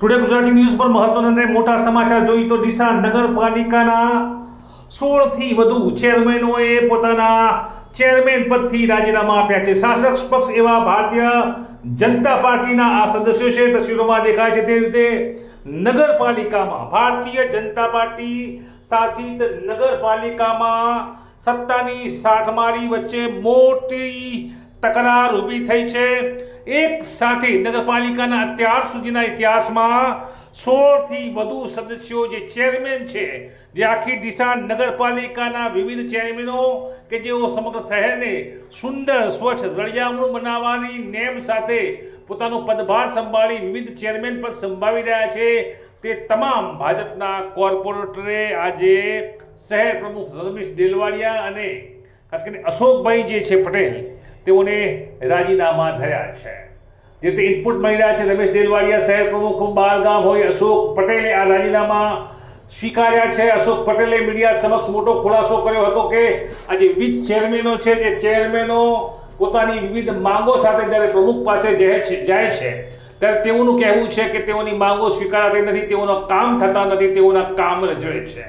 Today Gujarati news પર મહત્વના અને મોટા સમાચાર જોઈએ તો ડીસા નગરપાલિકાના 16 થી વધુ ચેરમેનોએ પોતાના ચેરમેન પદથી રાજીનામા આપ્યા છે. શાસક પક્ષ એવા ભારતીય જનતા પાર્ટીના આ સદસ્યો છે. તસવીરોમાં દેખાય છે તે રીતે નગરપાલિકામાં ભારતીય જનતા પાર્ટી શાસિત નગરપાલિકામાં સત્તાની સાઠમારી વચ્ચે મોટી તકરાર ઊભી થઈ છે. એક સાથે નગરપાલિકાના અત્યાર સુધીના ઇતિહાસમાં 16 થી વધુ સદસ્યો જે ચેરમેન છે, જે આખી ડીસા નગરપાલિકાના વિવિધ ચેરમેનો કે જેઓ સમગ્ર શહેરને સુંદર સ્વચ્છ રળિયામણું બનાવવાની નેમ સાથે પોતાનો પદભાર સંભાળી વિવિધ ચેરમેન પદ સંભાળી રહ્યા છે, તે તમામ ભાજપના કોર્પોરેટરે આજે શહેર પ્રમુખ રમેશ ડેલવાડિયા અને ખાસ કરીને અશોકભાઈ જે છે પટેલ તેઓને રાજીનામા ધર્યા છે. જે રીતે ઇનપુટ મળી રહ્યા છે, રમેશ ડેલવાડિયા શહેર પ્રમુખ બહારગામ હોય, અશોક પટેલે આ રાજીનામા સ્વીકાર્યા છે. અશોક પટેલે મીડિયા સમક્ષ મોટો ખુલાસો કર્યો હતો કે આ જે વિવિધ ચેરમેનો છે, જે ચેરમેનો પોતાની વિવિધ માંગો સાથે જ્યારે પ્રમુખ પાસે જાય છે ત્યારે તેઓનું કહેવું છે કે તેઓની માંગો સ્વીકારાતી નથી, તેઓના કામ થતા નથી, તેઓના કામ રજળે છે.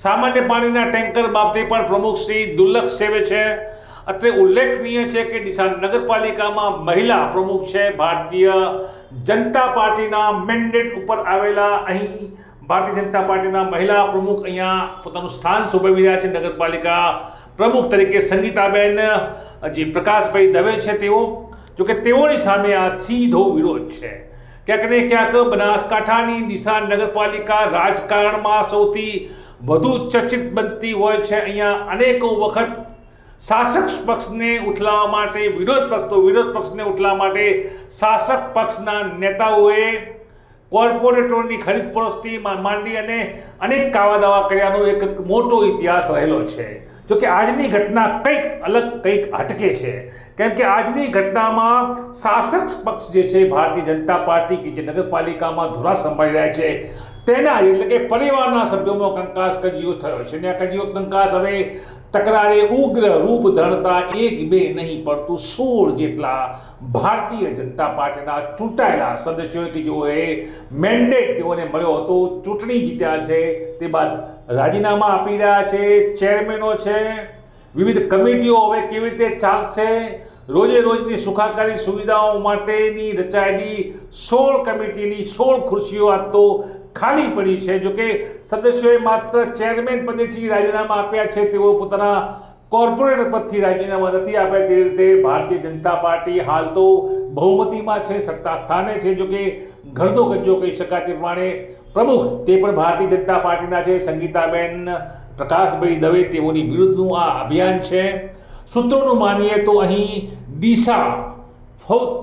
સામાન્ય પાણીના ટેન્કર બાબતે પણ પ્રમુખ શ્રી દુર્લભ સેવે છે. અત્રે ઉલ્લેખનીય છે કે ડીસા નગરપાલિકામાં મહિલા પ્રમુખ છે. ભારતીય જનતા પાર્ટીના મેન્ડેટ ઉપર આવેલા અહીં ભારતીય જનતા પાર્ટીના મહિલા પ્રમુખ અહીંયા પોતાનું સ્થાન શોભાવી રહ્યા છે. નગરપાલિકા પ્રમુખ તરીકે સંગીતાબેન જે પ્રકાશભાઈ દવે છે તેઓ, જોકે તેઓની સામે આ સીધો વિરોધ છે. ક્યાંક ને ક્યાંક બનાસકાંઠાની ડીસા નગરપાલિકા રાજકારણમાં સૌથી વધુ ચર્ચિત બનતી હોય છે. અહીંયા અનેકો વખત શાસક પક્ષને ઉઠલાવવા માટે વિરોધ પક્ષને ઉઠલાવવા માટે શાસક પક્ષના નેતાઓએ કોર્પોરેટરોની ખરીદ ફરોશથી માંડી અને અનેક કાવા દાવા કર્યાનો એક મોટો ઇતિહાસ રહેલો છે. જોકે આજની ઘટના કંઈક અલગ, કંઈક હટકે છે. કેમ કે આજની ઘટનામાં શાસક પક્ષ જે છે ભારતીય જનતા પાર્ટી કે જે નગરપાલિકામાં ધુરા સંભાળી રહ્યા છે તેના એટલે કે પરિવારના સભ્યોમાં કંકાસ કજિયો થયો છે. અને આ કજિયો કંકાસ હવે તકરારે ઉગ્ર રૂપ ધરતા એક બે નહીં પડતું 16 જેટલા ભારતીય જનતા પાર્ટીના ચૂંટાયેલા સદસ્યો કે જેઓએ મેન્ડેટ તેઓને મળ્યો હતો, ચૂંટણી જીત્યા છે, તે બાદ રાજીનામા આપી રહ્યા છે. ચેરમેનો છે, વિવિધ કમિટીઓ હવે કેવી રીતે ચાલશે, રોજે રોજની સુખાકારી સુવિધાઓ માટેની રચાયેલી 16 કમિટીની 16 ખુરશીઓ આજ તો ખાલી પડી છે. જોકે સદસ્યોએ માત્ર ચેરમેન પદેથી રાજીનામા આપ્યા છે, તેઓ પોતાના કોર્પોરેટર પદથી રાજીનામા નથી આપ્યા. તે રીતે ભારતીય જનતા પાર્ટી હાલ તો બહુમતીમાં છે, સત્તા સ્થાને છે. જોકે ઘરનો કજ્જો કહી શકાય તે પ્રમાણે પ્રમુખ તે પણ ભારતીય જનતા પાર્ટીના છે, સંગીતાબેન પ્રકાશભાઈ દવે, તેઓની વિરુદ્ધનું આ અભિયાન છે. સૂત્રોનું માનીએ તો અહીં ડીસા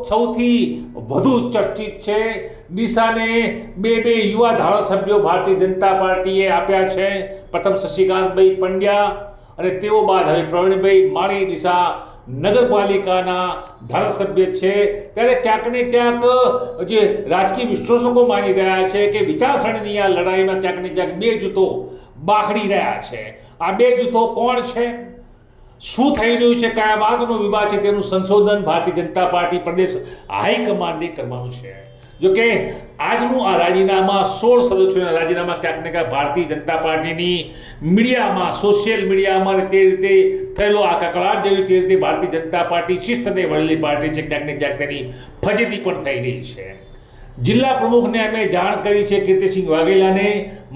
સૌથી વધુ ચર્ચિત છે. ડીસાને બે યુવા ધારાસભ્યો ભારતીય જનતા પાર્ટીએ આપ્યા છે. પ્રથમ શશિકાંતભાઈ પંડ્યા અને તેઓ બાદ હવે પ્રવીણભાઈ માળી ડીસા નગરપાલિકાના ધારાસભ્ય છે. ત્યારે ક્યાંક ને ક્યાંક જે રાજકીય વિશ્લેષકો માની રહ્યા છે કે વિચારસરણીની આ લડાઈમાં ક્યાંક ને ક્યાંક બે જૂથો બાખડી રહ્યા છે. આ બે જૂથો કોણ છે, શું થઈ રહ્યું છે, કયા વાતનો વિવાદ છે, તેનું સંશોધન ભારતીય જનતા પાર્ટી પ્રદેશ હાઈકમાન્ડે કરવાનું છે. જોકે આજનું આ રાજીનામા 16 સદસ્યોના રાજીનામા ક્યાંક ને ક્યાંક ભારતીય જનતા પાર્ટીની મીડિયામાં, સોશિયલ મીડિયામાં તે રીતે થયેલો આ કકળાટ જેવી તે રીતે ભારતીય જનતા પાર્ટી શિસ્તને વળેલી પાર્ટી છે. ક્યાંક ને ક્યાંક તેની ફજેતી પણ થઈ રહી છે. જિલ્લા પ્રમુખને અમે જાણ કરી છે, કીર્તિસિંહ વાઘેલાને,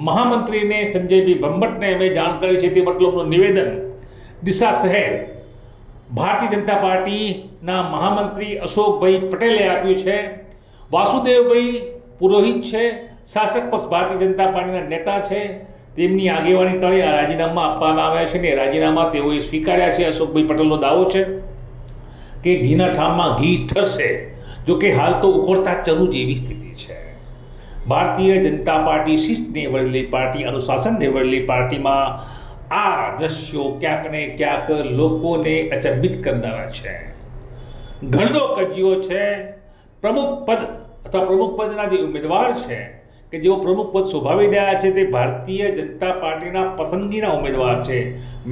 મહામંત્રીને સંજયભાઈ બ્રહ્મભટ્ટને અમે જાણ કરી છે. તે મતલબનું નિવેદન ડીસા શહેર ભારતીય જનતા પાર્ટીના મહામંત્રી અશોકભાઈ પટેલે આપ્યું છે. વાસુદેવભાઈ પુરોહિત છે, શાસક પક્ષ ભારતીય જનતા પાર્ટીના નેતા છે, તેમની આગેવાની તળે આ રાજીનામા આપવામાં આવ્યા છે. ને રાજીનામા તેઓએ સ્વીકાર્યા છે. અશોકભાઈ પટેલનો દાવો છે કે ઘીના ઠામમાં ઘી ઠરશે. જોકે હાલ તો ઉખોડતા ચરુ જેવી સ્થિતિ છે. ભારતીય જનતા પાર્ટી શિસ્તને વળેલી પાર્ટી, અનુશાસનને વળેલી પાર્ટીમાં આ દ્રશ્યો ક્યાંક ને ક્યાંક લોકોને અચંબિત કરનારા છે. ઘરનો કજિયો છે. પ્રમુખ પદ અથવા પ્રમુખ પદના જે ઉમેદવાર છે કે જેઓ પ્રમુખ પદ શોભાવી રહ્યા છે તે ભારતીય જનતા પાર્ટીના પસંદગીના ઉમેદવાર છે,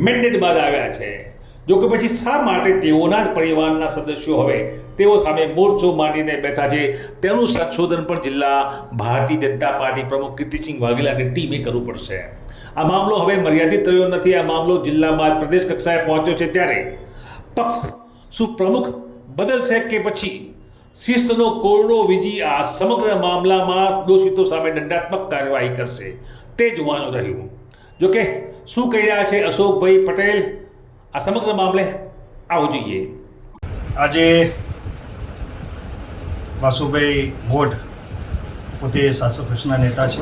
મેન્ડેટ બાદ આવ્યા છે. જો કે પછી શા માટે તેઓના જ પરિવારના સદસ્યો હવે તેઓ સામે મોરચો માંડીને બેઠા છે તેનું સંશોધન પણ જિલ્લા ભારતીય જનતા પાર્ટી પ્રમુખ કીર્તિસિંહ વાઘેલાની ટીમે કરવું પડશે. આ મામલો હવે મર્યાદિત રહ્યો નથી. આ મામલો જિલ્લામાં પ્રદેશ કક્ષાએ પહોંચ્યો છે ત્યારે પક્ષ શું પ્રમુખ બદલશે કે પછી શિસ્તનો કોરડો વીજી આ સમગ્ર મામલામાં દોષિતો સામે દંડાત્મક કાર્યવાહી કરશે તે જોવાનું રહ્યું. જોકે શું કહી રહ્યા છે અશોકભાઈ પટેલ આ સમગ્ર મામલે આવો જોઈએ. આજે વાસુભાઈ મોઢ પોતે શાસક પક્ષના નેતા છે.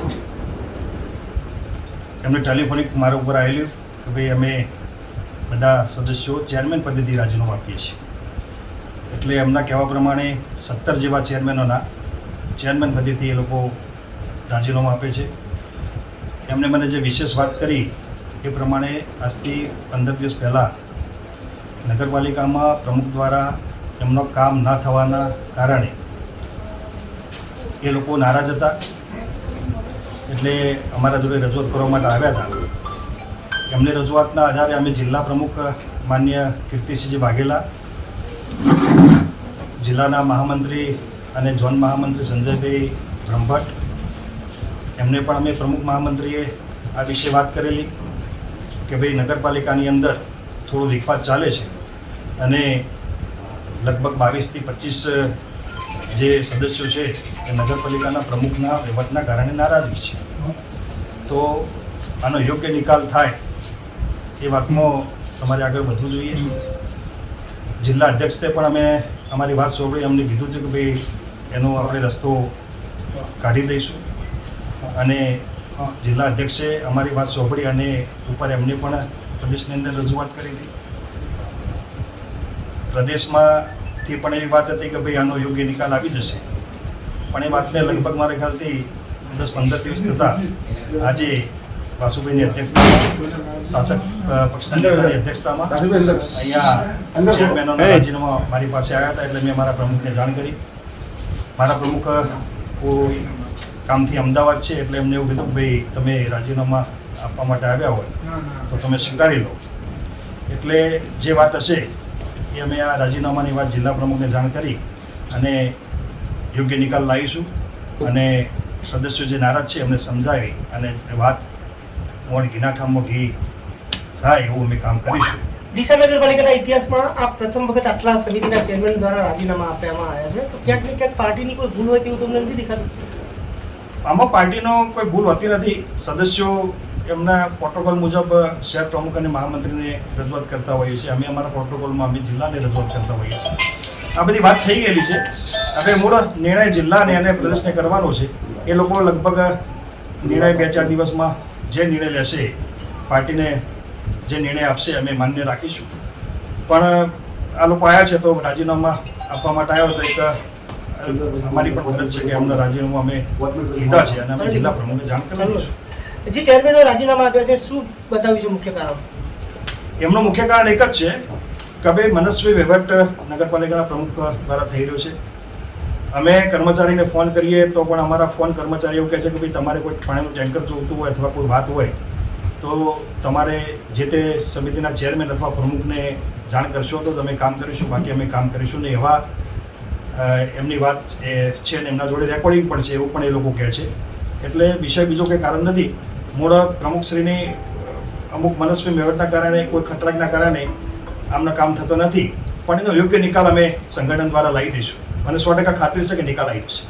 એમને ટેલિફોનિક મારા ઉપર આવેલું કે ભાઈ અમે બધા સદસ્યો ચેરમેન પદેથી રાજીનામું આપીએ છીએ. એટલે એમના કહેવા પ્રમાણે 17 જેવા ચેરમેનોના ચેરમેન પદેથી એ લોકો રાજીનામું આપે છે. એમને મને જે વિશેષ વાત કરી એ પ્રમાણે આજથી 15 દિવસ પહેલાં નગરપાલિકામાં પ્રમુખ દ્વારા એમનો કામ ના થવાના કારણે એ લોકો નારાજ હતા. એટલે અમારા જોડે રજૂઆત કરવા માટે આવ્યા હતા. એમની રજૂઆતના આધારે અમે જિલ્લા પ્રમુખ માન્ય કીર્તિસિંહ વાઘેલા, જિલ્લાના મહામંત્રી અને ઝોન મહામંત્રી સંજયભાઈ બ્રહ્મભટ્ટ, એમને પણ અમે પ્રમુખ મહામંત્રીએ આ વિશે વાત કરેલી કે ભાઈ નગરપાલિકાની અંદર થોડો વિખવાદ ચાલે છે અને લગભગ 22 થી 25 જે સદસ્યો છે એ નગરપાલિકાના પ્રમુખના વહીવટના કારણે નારાજગી છે. તો આનો યોગ્ય નિકાલ થાય એ વાતમાં તમારે આગળ વધવું જોઈએ. જિલ્લા અધ્યક્ષે પણ અમે અમારી વાત સાંભળી અમને કીધું છે કે ભાઈ એનો આપણે રસ્તો કાઢી દઈશું. અને જિલ્લા અધ્યક્ષે અમારી વાત સાંભળી અને ઉપર એમને પણ પ્રદેશની અંદર રજૂઆત કરી હતી. પ્રદેશમાંથી પણ એવી વાત હતી કે ભાઈ આનો યોગ્ય નિકાલ આવી જશે. પણ એ વાતને લગભગ મારે ખ્યાલથી 10-15 દિવસ થતાં આજે વાસુભાઈની અધ્યક્ષતામાં, શાસક પક્ષના નેતાની અધ્યક્ષતામાં અહીંયા ચેરમેનોના રાજીનામા મારી પાસે આવ્યા હતા. એટલે મેં મારા પ્રમુખને જાણ કરી. મારા પ્રમુખ કોઈ કામથી અમદાવાદ છે એટલે એમને એવું કીધું કે ભાઈ તમે રાજીનામા આપવા માટે આવ્યા હોય તો તમે સ્વીકારી લો. એટલે જે વાત હશે એ અમે આ રાજીનામાની વાત જિલ્લા પ્રમુખને જાણ કરી અને યોગ્ય નિકાલ લાવીશું. અને સદસ્યો જે નારાજ છે એમને સમજાવી અને વાત મોડ ઘીના ઠામમાં ઘી થાય એવું અમે કામ કરીશું. ડીસા નગરપાલિકાના ઇતિહાસમાં આ પ્રથમ વખત આટલા સમિતિના ચેરમેન દ્વારા રાજીનામા આપવામાં આવ્યા છે. તો ક્યાંક ને ક્યાંક પાર્ટીની કોઈ ભૂલ હોય તેવું તમને નથી દેખાતું? આમાં પાર્ટીનો કોઈ ભૂલ હોતી નથી. સદસ્યો એમના પ્રોટોકોલ મુજબ શહેર પ્રમુખ અને મહામંત્રીને રજૂઆત કરતા હોઈએ છીએ. અમે અમારા પ્રોટોકોલમાં અમે જિલ્લાને રજૂઆત કરતા હોઈએ છીએ. આ બધી વાત થઈ ગયેલી છે. હવે મૂળ નિર્ણય જિલ્લાને અને પ્રદેશને કરવાનો છે. એ લોકો લગભગ નિર્ણય 2-4 દિવસમાં જે નિર્ણય લેશે, પાર્ટીને જે નિર્ણય આપશે અમે માન્ય રાખીશું. પણ આ લોકો આવ્યા છે તો રાજીનામા આપવા માટે આવ્યો તો એક અમારી પણ ફરજ છે કે એમનો રાજીનામું અમે લીધા છે અને અમે જિલ્લા પ્રમુખને જાણ કરી દઈશું. જે ચેરમેનો રાજીનામા આપ્યા છે શું બતાવ્યું છે મુખ્ય કારણ? એમનું મુખ્ય કારણ એક જ છે કે ભાઈ મનસ્વી વહીવટ નગરપાલિકાના પ્રમુખ દ્વારા થઈ રહ્યો છે. અમે કર્મચારીને ફોન કરીએ તો પણ અમારા ફોન કર્મચારી એવું કહે છે કે ભાઈ તમારે કોઈ પાણીનું ટેન્કર જોઈતું હોય અથવા કોઈ વાત હોય તો તમારે જે તે સમિતિના ચેરમેન અથવા પ્રમુખને જાણ કરશો તો તમે કામ કરીશું, બાકી અમે કામ કરીશું ને એવા એમની વાત છે ને એમના જોડે રેકોર્ડિંગ પણ છે એવું પણ એ લોકો કહે છે. એટલે વિષય બીજો કંઈ કારણ નથી. મૂળ પ્રમુખશ્રીની અમુક મનસ્વી વહીવટના કારણે કોઈ ખતરાકના કારણે આમનો કામ થતો નથી. પણ એનો યોગ્ય નિકાલ અમે સંગઠન દ્વારા લાવી દઈશું અને 100% ખાતરી છે કે નિકાલ આવી જશે.